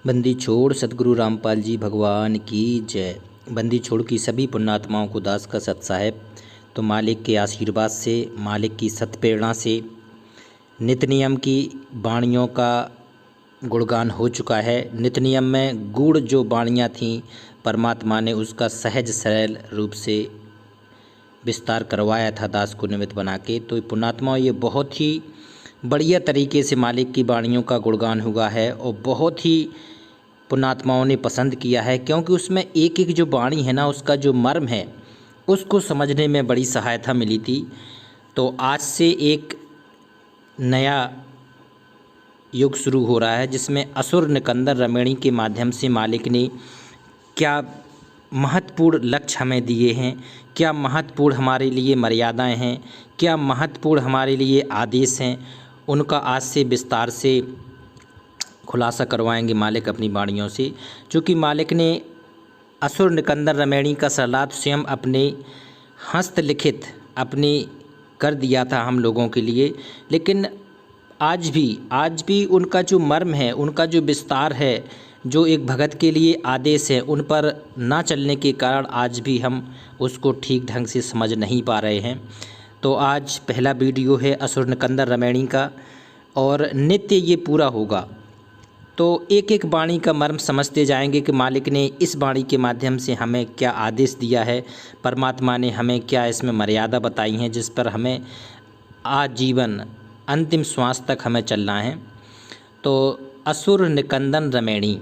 बंदी छोड़ सतगुरु रामपाल जी भगवान की जय। बंदी छोड़ की सभी पुण्यात्माओं को दास का सत साहेब तो मालिक के आशीर्वाद से, मालिक की सत प्रेरणा से नित नियम की वाणियों का गुणगान हो चुका है। नित नियम में गूढ़ जो वाणियाँ थीं परमात्मा ने उसका सहज सरल रूप से विस्तार करवाया था दास को निमित्त बना के। तो पुण्यात्मा ये बहुत ही बढ़िया तरीके से मालिक की वाणियों का गुणगान हुआ है और बहुत ही पुण्यात्माओं ने पसंद किया है, क्योंकि उसमें एक एक जो वाणी है ना, उसका जो मर्म है उसको समझने में बड़ी सहायता मिली थी। तो आज से एक नया युग शुरू हो रहा है जिसमें असुर निकंदर रमणी के माध्यम से मालिक ने क्या महत्वपूर्ण लक्ष्य हमें दिए हैं, क्या महत्वपूर्ण हमारे लिए मर्यादाएं हैं, क्या महत्वपूर्ण हमारे लिए आदेश हैं, उनका आज से विस्तार से खुलासा करवाएंगे मालिक अपनी वाणियों से। चूँकि मालिक ने असुर निकंदर रमणी का सलाद स्वयं अपने हस्तलिखित अपने कर दिया था हम लोगों के लिए, लेकिन आज भी उनका जो मर्म है, उनका जो विस्तार है, जो एक भगत के लिए आदेश है, उन पर ना चलने के कारण आज भी हम उसको ठीक ढंग से समझ नहीं पा रहे हैं। तो आज पहला वीडियो है असुर निकंदर रमणी का और नित्य ये पूरा होगा। तो एक एक वाणी का मर्म समझते जाएंगे कि मालिक ने इस वाणी के माध्यम से हमें क्या आदेश दिया है, परमात्मा ने हमें क्या इसमें मर्यादा बताई हैं जिस पर हमें आजीवन अंतिम श्वास तक हमें चलना है। तो असुर निकंदन रमणी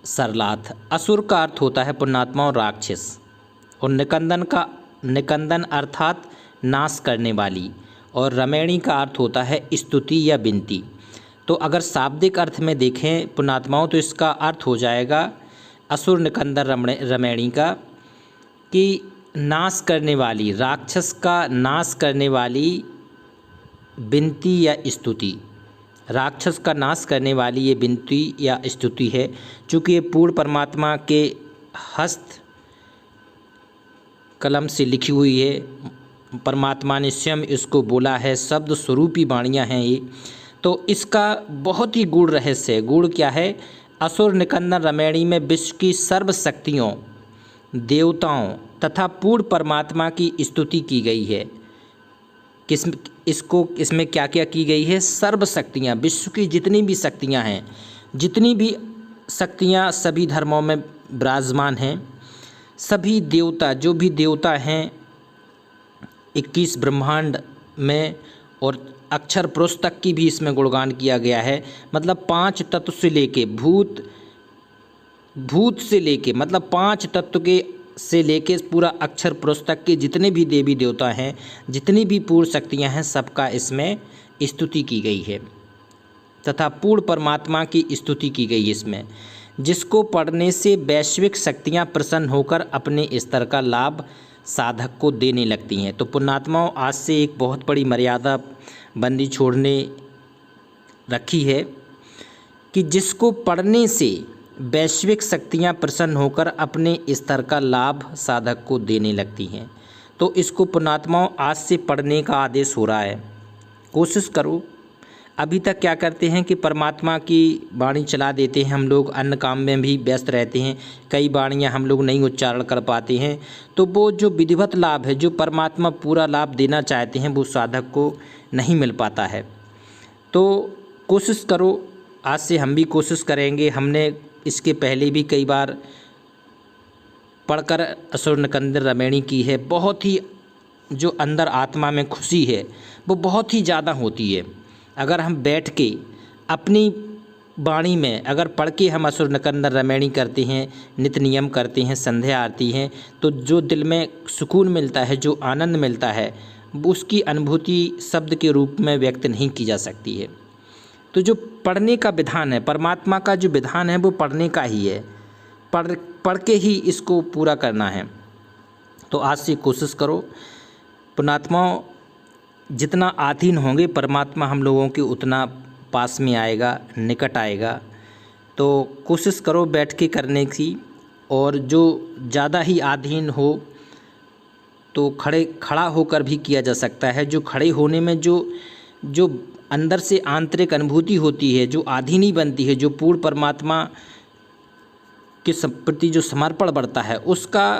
सरलाथ, असुर का अर्थ होता है पुण्यात्मा और राक्षस, और निकंदन अर्थात नाश करने वाली, और रमणी का अर्थ होता है स्तुति या विनती। तो अगर शाब्दिक अर्थ में देखें पुण्यात्माओं तो इसका अर्थ हो जाएगा असुर निकंदर रमणी का कि नाश करने वाली, राक्षस का नाश करने वाली विनती या स्तुति। राक्षस का नाश करने वाली ये विनती या स्तुति है। चूँकि ये पूर्ण परमात्मा के हस्त कलम से लिखी हुई है, परमात्मा ने स्वयं इसको बोला है, शब्द स्वरूपी वाणियाँ हैं ये। तो इसका बहुत ही गूढ़ रहस्य है। गूढ़ क्या है? असुर निकंदन रमणी में विश्व की सर्व शक्तियों, देवताओं तथा पूर्ण परमात्मा की स्तुति की गई है। इसमें क्या क्या की गई है? सर्व शक्तियाँ, विश्व की जितनी भी शक्तियाँ हैं, जितनी भी शक्तियाँ सभी धर्मों में विराजमान हैं, सभी देवता, जो भी देवता हैं 21 ब्रह्मांड में, और अक्षर पुरुष तक की भी इसमें गुणगान किया गया है। मतलब 5 तत्व से लेके भूत से लेके, मतलब 5 तत्व के से लेके पूरा अक्षर पुरुष तक के जितने भी देवी देवता हैं, जितनी भी पूर्ण शक्तियां हैं, सबका इसमें स्तुति की गई है तथा पूर्ण परमात्मा की स्तुति की गई है इसमें, जिसको पढ़ने से वैश्विक शक्तियां प्रसन्न होकर अपने स्तर का लाभ साधक को देने लगती हैं। तो पुण्यात्माओं, आज से एक बहुत बड़ी मर्यादा बंदी छोड़ने रखी है कि जिसको पढ़ने से वैश्विक शक्तियां प्रसन्न होकर अपने स्तर का लाभ साधक को देने लगती हैं। तो इसको पुण्यात्माओं आज से पढ़ने का आदेश हो रहा है। कोशिश करो। अभी तक क्या करते हैं कि परमात्मा की वाणी चला देते हैं हम लोग, अन्य काम में भी व्यस्त रहते हैं, कई वाणियाँ हम लोग नहीं उच्चारण कर पाते हैं। तो वो जो विधिवत लाभ है, जो परमात्मा पूरा लाभ देना चाहते हैं, वो साधक को नहीं मिल पाता है। तो कोशिश करो, आज से हम भी कोशिश करेंगे। हमने इसके पहले भी कई बार पढ़कर असुर निकंदर रमणी की है। बहुत ही जो अंदर आत्मा में खुशी है वो बहुत ही ज़्यादा होती है। अगर हम बैठ के अपनी वाणी में अगर पढ़ के हम असुर निकंदर रमणी करते हैं, नित नियम करते हैं, संध्या आरती हैं, तो जो दिल में सुकून मिलता है, जो आनंद मिलता है, उसकी अनुभूति शब्द के रूप में व्यक्त नहीं की जा सकती है। तो जो पढ़ने का विधान है, परमात्मा का जो विधान है, वो पढ़ने का ही है। पढ़ के ही इसको पूरा करना है। तो आज से कोशिश करो पुण्यात्माओं, जितना आधीन होंगे परमात्मा हम लोगों के उतना पास में आएगा, निकट आएगा। तो कोशिश करो बैठ के करने की, और जो ज़्यादा ही आधीन हो तो खड़ा होकर भी किया जा सकता है। जो खड़े होने में जो अंदर से आंतरिक अनुभूति होती है, जो आधीनी बनती है, जो पूर्ण परमात्मा के प्रति जो समर्पण बढ़ता है, उसका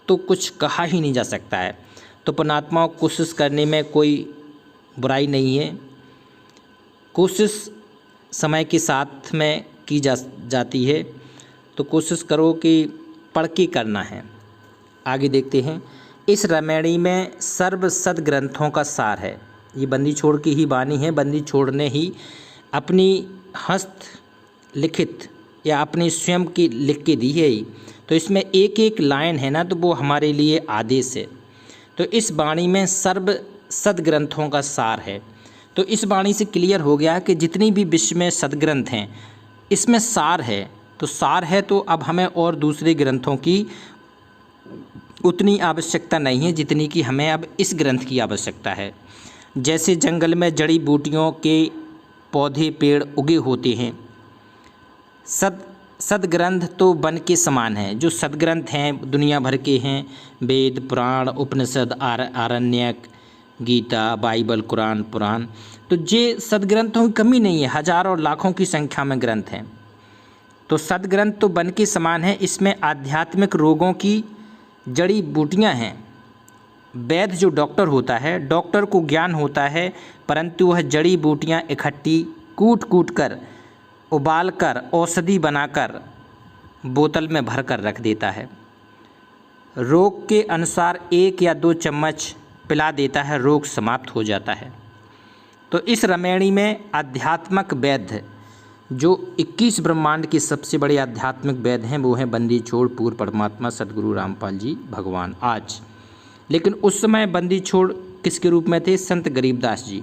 तो कुछ कहा ही नहीं जा सकता है। तो पुण्यात्माओं, कोशिश करने में कोई बुराई नहीं है। कोशिश समय के साथ में की जाती है, तो कोशिश करो कि पढ़ के करना है। आगे देखते हैं। इस रामायणी में सर्व सद्ग्रंथों का सार है। ये बंदी छोड़ की ही वाणी है। बंदी छोड़ ने ही अपनी हस्त लिखित या अपने स्वयं की लिख के दी है ही। तो इसमें एक एक लाइन है ना, तो वो हमारे लिए आदेश है। तो इस वाणी में सर्व सद्ग्रंथों का सार है। तो इस वाणी से क्लियर हो गया कि जितनी भी विश्व में सद्ग्रंथ हैं, इसमें सार है। तो सार है, तो अब हमें और दूसरे ग्रंथों की उतनी आवश्यकता नहीं है जितनी कि हमें अब इस ग्रंथ की आवश्यकता है। जैसे जंगल में जड़ी बूटियों के पौधे पेड़ उगे होते हैं, सद्ग्रंथ तो वन के समान हैं। जो सद्ग्रंथ हैं दुनिया भर के हैं, वेद, पुराण, उपनिषद, आरण्यक, गीता, बाइबल, कुरान, पुराण। तो ये सद्ग्रंथों की कमी नहीं है, हजारों और लाखों की संख्या में ग्रंथ हैं। तो सद्ग्रंथ तो वन के समान है। इसमें आध्यात्मिक रोगों की जड़ी बूटियाँ हैं। वैद्य जो डॉक्टर होता है, डॉक्टर को ज्ञान होता है, परंतु वह जड़ी बूटियाँ इकट्ठी कूट कूट कर, उबाल कर, औषधि बनाकर बोतल में भर कर रख देता है। रोग के अनुसार 1 या 2 चम्मच पिला देता है, रोग समाप्त हो जाता है। तो इस रामायणी में आध्यात्मिक वैद्य, जो 21 ब्रह्मांड के सबसे बड़े आध्यात्मिक वैद्य हैं, वो हैं बंदी छोड़ पूर्ण परमात्मा सदगुरु रामपाल जी भगवान आज। लेकिन उस समय बंदी छोड़ किसके रूप में थे? संत गरीबदास जी।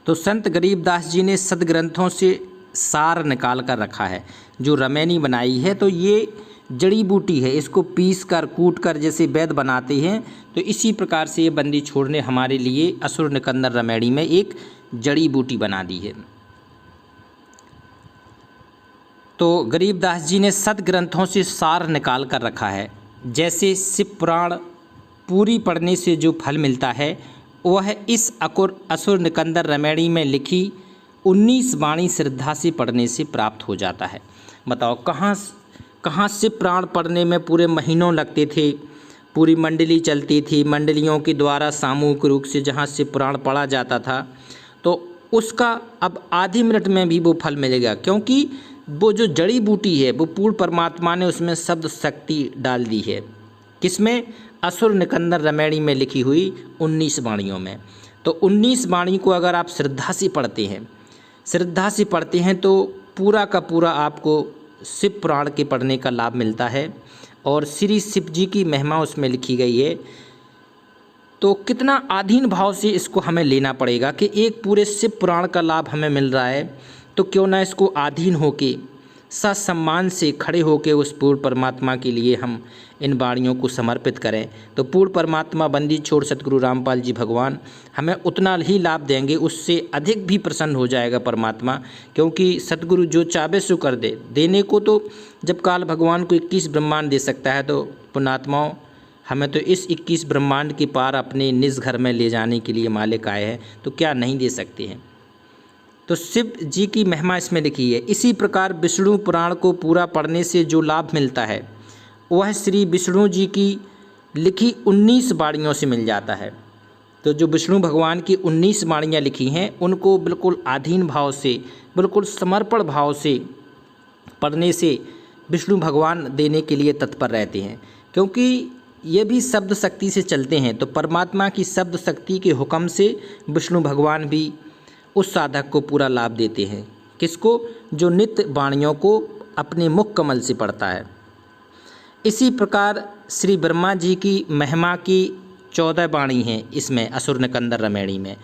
तो संत गरीबदास जी ने सद्ग्रंथों से सार निकाल कर रखा है। जो रामायणी बनाई है, तो ये जड़ी बूटी है, इसको पीस कर कूट कर जैसे वैद्य बनाते हैं, तो इसी प्रकार से ये बंदी छोड़ ने हमारे लिए असुर निकंदन रामायणी में एक जड़ी बूटी बना दी है। तो गरीबदास जी ने सद्ग्रंथों से सार निकाल कर रखा है। जैसे शिव पुराण पूरी पढ़ने से जो फल मिलता है, वह इस असुर निकंदन रामायणी में लिखी 19 वाणी श्रद्धा से पढ़ने से प्राप्त हो जाता है। बताओ, कहाँ शिव पुराण पढ़ने में पूरे महीनों लगते थे, पूरी मंडली चलती थी, मंडलियों के द्वारा सामूहिक रूप से जहाँ शिव पुराण पढ़ा जाता था, तो उसका अब आधे मिनट में भी वो फल मिलेगा, क्योंकि वो जो जड़ी बूटी है वो पूर्ण परमात्मा ने उसमें शब्द शक्ति डाल दी है। किसमें? असुर निकंदन रामायणी में लिखी हुई 19 वाणियों में। तो 19 वाणी को अगर आप श्रद्धा से पढ़ते हैं तो पूरा का पूरा आपको शिव पुराण के पढ़ने का लाभ मिलता है। और श्री शिव जी की महिमा उसमें लिखी गई है। तो कितना आधीन भाव से इसको हमें लेना पड़ेगा कि एक पूरे शिव पुराण का लाभ हमें मिल रहा है, तो क्यों ना इसको आधीन होके ससम्मान से खड़े होके उस पूर्ण परमात्मा के लिए हम इन वाणियों को समर्पित करें। तो पूर्ण परमात्मा बंदी छोड़ सतगुरु रामपाल जी भगवान हमें उतना ही लाभ देंगे, उससे अधिक भी प्रसन्न हो जाएगा परमात्मा, क्योंकि सतगुरु जो चाहे सो कर दे। देने को तो जब काल भगवान को 21 ब्रह्मांड दे सकता है, तो पुण्यात्माओं हमें तो इस 21 ब्रह्मांड के पार अपने निज घर में ले जाने के लिए मालिक आए हैं, तो क्या नहीं दे सकते हैं। तो शिव जी की महिमा इसमें लिखी है। इसी प्रकार विष्णु पुराण को पूरा पढ़ने से जो लाभ मिलता है, वह श्री विष्णु जी की लिखी 19 वाणियों से मिल जाता है। तो जो विष्णु भगवान की 19 वाणियाँ लिखी हैं, उनको बिल्कुल आधीन भाव से, बिल्कुल समर्पण भाव से पढ़ने से विष्णु भगवान देने के लिए तत्पर रहते हैं, क्योंकि ये भी शब्द शक्ति से चलते हैं। तो परमात्मा की शब्द शक्ति के हुक्म से विष्णु भगवान भी उस साधक को पूरा लाभ देते हैं। किसको? जो नित्य वाणियों को अपने मुख कमल से पढ़ता है। इसी प्रकार श्री ब्रह्मा जी की महिमा की 14 वाणी हैं इसमें असुर निकंदन रामायणी में।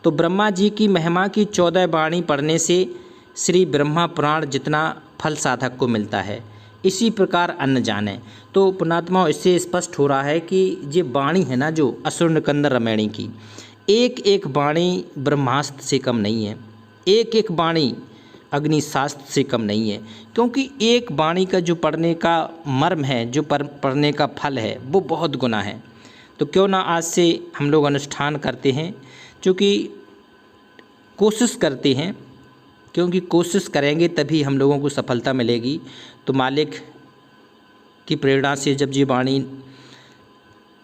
तो ब्रह्मा जी की महिमा की 14 वाणी पढ़ने से श्री ब्रह्मा पुराण जितना फल साधक को मिलता है, इसी प्रकार अन्न जाने। तो पुण्यात्माओं, इससे स्पष्ट हो रहा है कि ये वाणी है ना, जो असुर निकंदन रामायणी की, एक एक वाणी ब्रह्मास्त्र से कम नहीं है, एक एक वाणी अग्निशास्त्र से कम नहीं है, क्योंकि एक वाणी का जो पढ़ने का मर्म है, जो पढ़ने का फल है, वो बहुत गुना है। तो क्यों ना आज से हम लोग अनुष्ठान करते हैं, क्योंकि कोशिश करते हैं, क्योंकि कोशिश करेंगे तभी हम लोगों को सफलता मिलेगी। तो मालिक की प्रेरणा से जब ये वाणी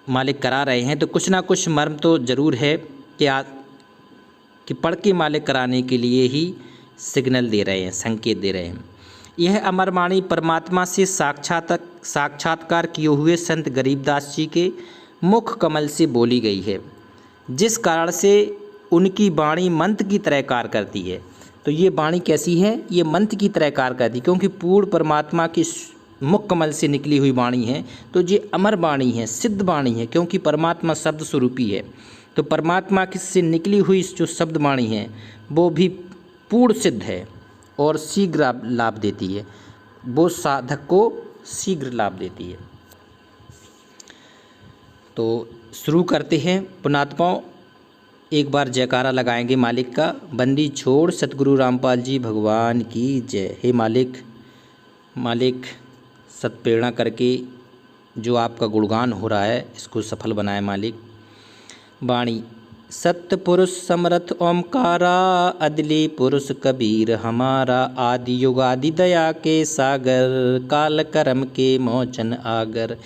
मालिक करा रहे हैं तो कुछ ना कुछ मर्म तो ज़रूर है कि पढ़ के मालिक कराने के लिए ही सिग्नल दे रहे हैं, संकेत दे रहे हैं। यह अमर वाणी परमात्मा से साक्षात्कार किए हुए संत गरीबदास जी के मुख कमल से बोली गई है, जिस कारण से उनकी वाणी मंत्र की तरह कार्य करती है। तो ये वाणी कैसी है? ये मंत्र की तरह कार्य करती है, क्योंकि पूर्ण परमात्मा की मुख कमल से निकली हुई वाणी है। तो ये अमर वाणी है, सिद्ध वाणी है, क्योंकि परमात्मा शब्द स्वरूपी है। तो परमात्मा से निकली हुई जो शब्द वाणी है वो भी पूर्ण सिद्ध है और शीघ्र लाभ देती है, वो साधक को शीघ्र लाभ देती है। तो शुरू करते हैं पुण्यात्माओं। एक बार जयकारा लगाएंगे मालिक का। बंदी छोड़ सतगुरु रामपाल जी भगवान की जय। हे मालिक सत्प्रेरणा करके जो आपका गुणगान हो रहा है इसको सफल बनाए मालिक। वाणी सत्य पुरुष समर्थ ओमकारा, अदली पुरुष कबीर हमारा, आदि युगादि दया के सागर, काल कर्म के मोचन आगर,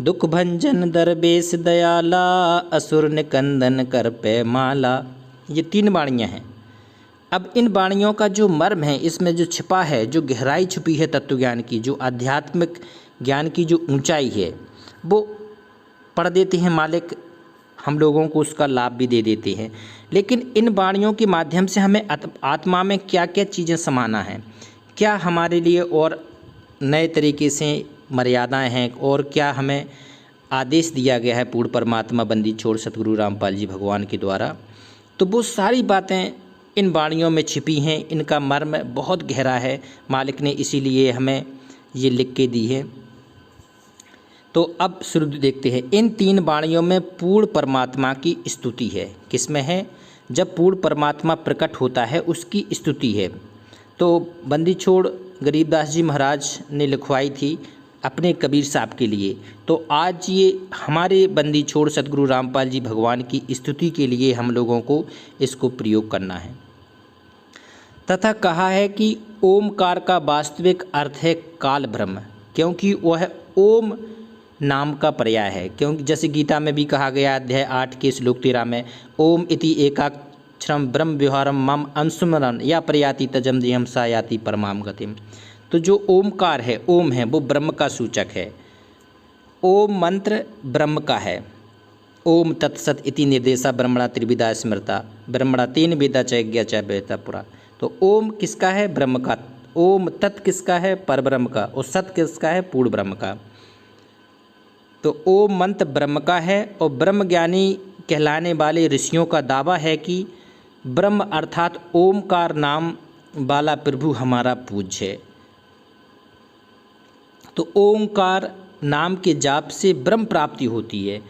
दुख भंजन दरबेश दयाला, असुर निकंदन कर पे माला। ये 3 वाणियाँ हैं। अब इन वाणियों का जो मर्म है, इसमें जो छिपा है, जो गहराई छुपी है तत्व ज्ञान की, जो आध्यात्मिक ज्ञान की जो ऊंचाई है, वो पढ़ देते हैं मालिक, हम लोगों को उसका लाभ भी दे देते हैं। लेकिन इन वाणियों के माध्यम से हमें आत्मा में क्या क्या चीज़ें समाना है, क्या हमारे लिए और नए तरीके से मर्यादाएं हैं, और क्या हमें आदेश दिया गया है पूर्ण परमात्मा बंदी छोड़ सतगुरु रामपाल जी भगवान के द्वारा, तो वो सारी बातें इन वाणियों में छिपी हैं। इनका मर्म बहुत गहरा है, मालिक ने इसीलिए हमें ये लिख के दी है। तो अब शुरू देखते हैं। इन 3 वाणियों में पूर्ण परमात्मा की स्तुति है। किसमें है? जब पूर्ण परमात्मा प्रकट होता है उसकी स्तुति है। तो बंदी छोड़ गरीबदास जी महाराज ने लिखवाई थी अपने कबीर साहब के लिए। तो आज ये हमारे बंदी छोड़ सतगुरु रामपाल जी भगवान की स्तुति के लिए हम लोगों को इसको प्रयोग करना है। तथा कहा है कि ओमकार का वास्तविक अर्थ है काल ब्रह्म, क्योंकि वह ओम नाम का पर्याय है। क्योंकि जैसे गीता में भी कहा गया अध्याय 8 के श्लोक 13 में, ओम इति एकाक्षरम ब्रह्म व्यवहारम मम अनुस्मरण या प्रयाति तजम दिहम सा याति परमाम गतिम। तो जो ओमकार है, ओम है, वो ब्रह्म का सूचक है। ओम मंत्र ब्रह्म का है। ओम तत्सत इति निर्देशा ब्रह्मणा त्रिविधा स्मृता, ब्रह्मणा 3 वेदा चैज्ञा च वेदा पुरा। तो ओम किसका है? ब्रह्म का। ओम तत् किसका है? परब्रह्म का। और सत किसका है? पूर्ण ब्रह्म का। तो ओम मंत्र ब्रह्म का है, और ब्रह्म ज्ञानी कहलाने वाले ऋषियों का दावा है कि ब्रह्म अर्थात ओमकार नाम वाला प्रभु हमारा पूज्य है। तो ओंकार नाम के जाप से ब्रह्म प्राप्ति होती है।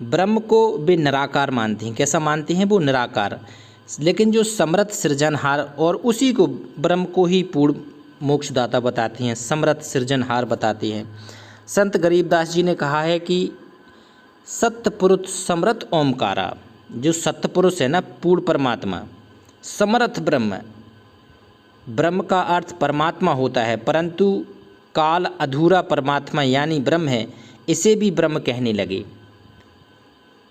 ब्रह्म को वे निराकार मानते हैं। कैसा मानते हैं? वो निराकार। लेकिन जो समर्थ सृजनहार, और उसी को ब्रह्म को ही पूर्ण मोक्षदाता बताते हैं, समर्थ सृजनहार बताते हैं। संत गरीबदास जी ने कहा है कि सत्पुरुष समर्थ ओमकारा, जो सत्पुरुष है ना, पूर्ण परमात्मा, समर्थ ब्रह्म, ब्रह्म का अर्थ परमात्मा होता है, परंतु काल अधूरा परमात्मा यानी ब्रह्म है, इसे भी ब्रह्म कहने लगे।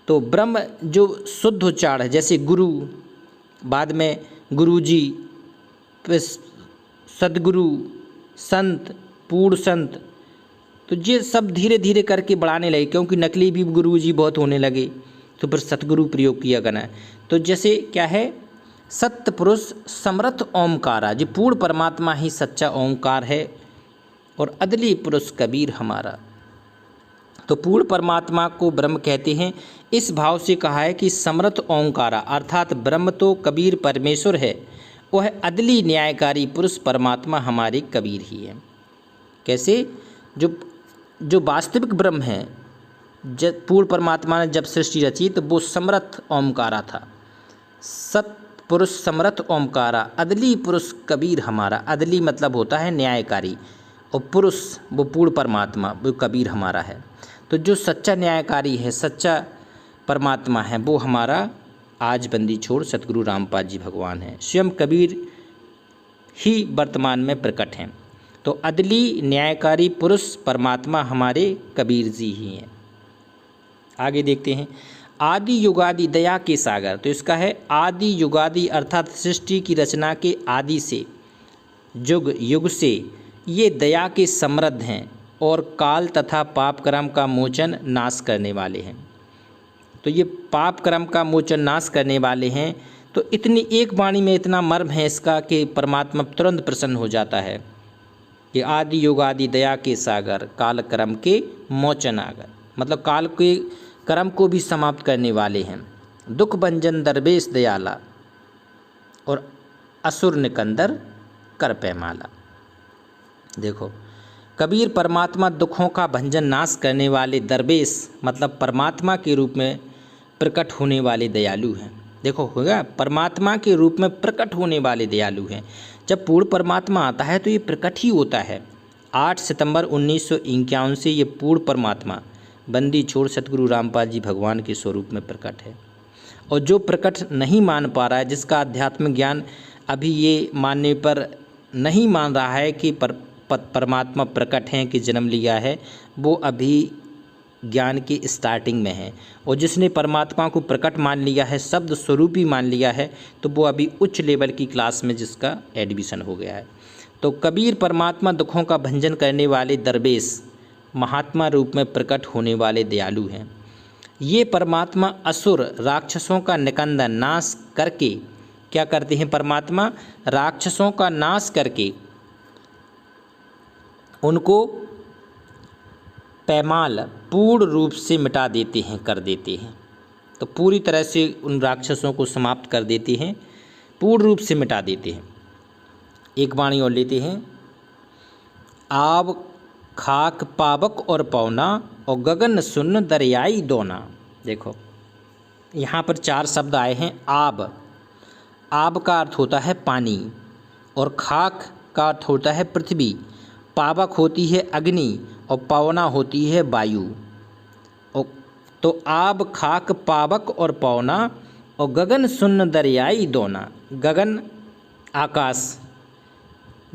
तो ब्रह्म जो शुद्ध उच्चारण है, जैसे गुरु, बाद में गुरुजी, सदगुरु, संत, पूर्ण संत, तो ये सब धीरे धीरे करके बढ़ाने लगे, क्योंकि नकली भी गुरुजी बहुत होने लगे, तो फिर सतगुरु प्रयोग किया गया। तो जैसे क्या है, सत्य पुरुष समर्थ ओमकारा, जो पूर्ण परमात्मा ही सच्चा ओंकार है, और अदली पुरुष कबीर हमारा। तो पूर्ण परमात्मा को ब्रह्म कहते हैं। इस भाव से कहा है कि समर्थ ओंकारा अर्थात ब्रह्म तो कबीर परमेश्वर है, वह अदली न्यायकारी पुरुष परमात्मा हमारे कबीर ही है। कैसे? जो वास्तविक ब्रह्म है, जब पूर्ण परमात्मा ने जब सृष्टि रची तो वो समर्थ ओमकारा था। सत पुरुष समर्थ ओमकारा, अदली पुरुष कबीर हमारा। अदली मतलब होता है न्यायकारी, और पुरुष वो पूर्ण परमात्मा, वो कबीर हमारा है। तो जो सच्चा न्यायकारी है, सच्चा परमात्मा है, वो हमारा आज बंदी छोड़ सतगुरु रामपाल जी भगवान हैं। स्वयं कबीर ही वर्तमान में प्रकट हैं। तो अदली न्यायकारी पुरुष परमात्मा हमारे कबीर जी ही हैं। आगे देखते हैं, आदि युगादि दया के सागर। तो इसका है आदि युगादि अर्थात सृष्टि की रचना के आदि से, युग युग से ये दया के समृद्ध हैं और काल तथा पाप कर्म का मोचन नाश करने वाले हैं। तो ये पाप कर्म का मोचन नाश करने वाले हैं। तो इतनी एक वाणी में इतना मर्म है इसका कि परमात्मा तुरंत प्रसन्न हो जाता है कि आदि युगादि दया के सागर, काल कर्म के मोचन आगर, मतलब काल के कर्म को भी समाप्त करने वाले हैं। दुख भंजन दरवेश दयाला और असुर निकंदर कर पैमाला। देखो, कबीर परमात्मा दुखों का भंजन नाश करने वाले दरवेश मतलब परमात्मा के रूप में प्रकट होने वाले दयालु हैं। देखो होगा, परमात्मा के रूप में प्रकट होने वाले दयालु हैं। जब पूर्ण परमात्मा आता है तो ये प्रकट ही होता है। 8 सितंबर 1951 से ये पूर्ण परमात्मा बंदी छोड़ सतगुरु रामपाल जी भगवान के स्वरूप में प्रकट है। और जो प्रकट नहीं मान पा रहा है, जिसका आध्यात्मिक ज्ञान अभी ये मानने पर नहीं मान रहा है कि परमात्मा प्रकट हैं, कि जन्म लिया है, वो अभी ज्ञान की स्टार्टिंग में है। और जिसने परमात्मा को प्रकट मान लिया है, शब्द स्वरूपी मान लिया है, तो वो अभी उच्च लेवल की क्लास में जिसका एडमिशन हो गया है। तो कबीर परमात्मा दुखों का भंजन करने वाले दरवेश महात्मा रूप में प्रकट होने वाले दयालु हैं। ये परमात्मा असुर राक्षसों का निकंदन नाश करके क्या करते हैं? परमात्मा राक्षसों का नाश करके उनको पैमाल पूर्ण रूप से मिटा देते हैं, कर देते हैं। तो पूरी तरह से उन राक्षसों को समाप्त कर देते हैं, पूर्ण रूप से मिटा देते हैं। एक वाणी और लेते हैं, आब खाक पावक और पौना और गगन सुन्न दरियाई दोना। देखो यहाँ पर 4 शब्द आए हैं। आब, आब का अर्थ होता है पानी, और खाक का अर्थ होता है पृथ्वी, पावक होती है अग्नि, और पवना होती है वायु। तो आब खाक पावक और पवना और गगन सुन्न दरियाई दोना। गगन आकाश,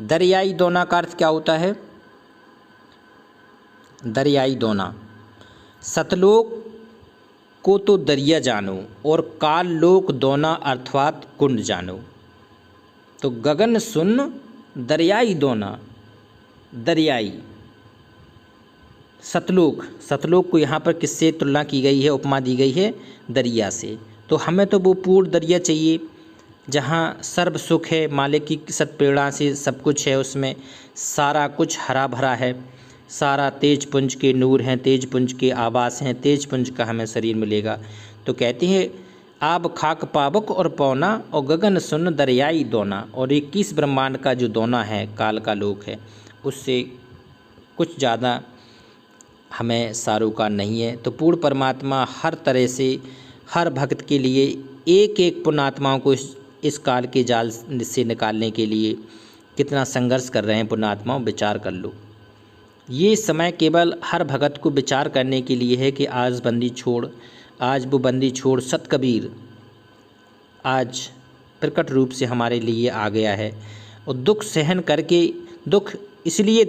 दरियाई दोना का अर्थ क्या होता है? दरियाई दोना, सतलोक को तो दरिया जानो और काल लोक दोना अर्थात कुंड जानो। तो गगन सुन्न दरियाई दोना, दरियाई सतलोक, सतलोक को यहाँ पर किससे तुलना की गई है, उपमा दी गई है? दरिया से। तो हमें तो वो पूर्ण दरिया चाहिए जहाँ सर्व सुख है, मालिक की सत्प्रेरणा से सब कुछ है, उसमें सारा कुछ हरा भरा है, सारा तेज पुंज के नूर हैं, तेज पुंज के आवास हैं, तेज पुंज का हमें शरीर मिलेगा। तो कहते हैं आब खाक पावक और पौना और गगन सुन्न दरियाई दोना। और 21 ब्रह्मांड का जो दोना है, काल का लोक है, उससे कुछ ज़्यादा हमें सारोकार नहीं है। तो पूर्ण परमात्मा हर तरह से हर भक्त के लिए एक एक पुण्यात्माओं को इस काल के जाल से निकालने के लिए कितना संघर्ष कर रहे हैं पुण्यात्माओं, विचार कर लो। ये समय केवल हर भगत को विचार करने के लिए है कि आज बंदी छोड़, आज वो बंदी छोड़ सत कबीर आज प्रकट रूप से हमारे लिए आ गया है। और दुख सहन करके, दुख इसलिए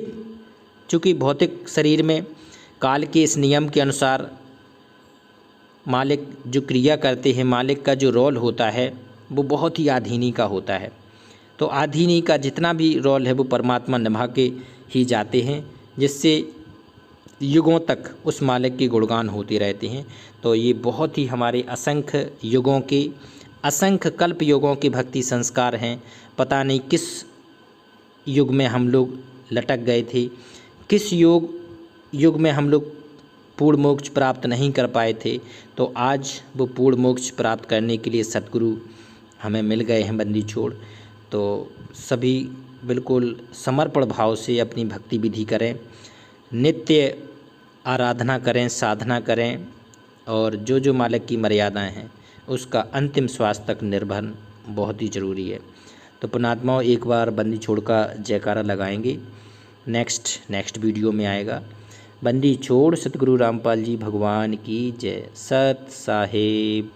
चूँकि भौतिक शरीर में काल के इस नियम के अनुसार मालिक जो क्रिया करते हैं, मालिक का जो रोल होता है वो बहुत ही आधीनी का होता है। तो आधीनी का जितना भी रोल है वो परमात्मा निभा के ही जाते हैं, जिससे युगों तक उस मालिक के गुणगान होते रहते हैं। तो ये बहुत ही हमारे असंख्य युगों के, असंख्य कल्प युगों के भक्ति संस्कार हैं। पता नहीं किस युग में हम लोग लटक गए थे, किस युग में हम लोग पूर्ण मोक्ष प्राप्त नहीं कर पाए थे। तो आज वो पूर्ण मोक्ष प्राप्त करने के लिए सतगुरु हमें मिल गए हैं बंदी छोड़। तो सभी बिल्कुल समर्पण भाव से अपनी भक्ति विधि करें, नित्य आराधना करें, साधना करें, और जो जो मालिक की मर्यादाएं हैं उसका अंतिम श्वास तक निर्वहन बहुत ही ज़रूरी है। तो पुण्यात्माओं एक बार बंदी छोड़ का जयकारा लगाएंगे। नेक्स्ट वीडियो में आएगा। बंदी छोड़ सतगुरु रामपाल जी भगवान की जय। सत साहेब।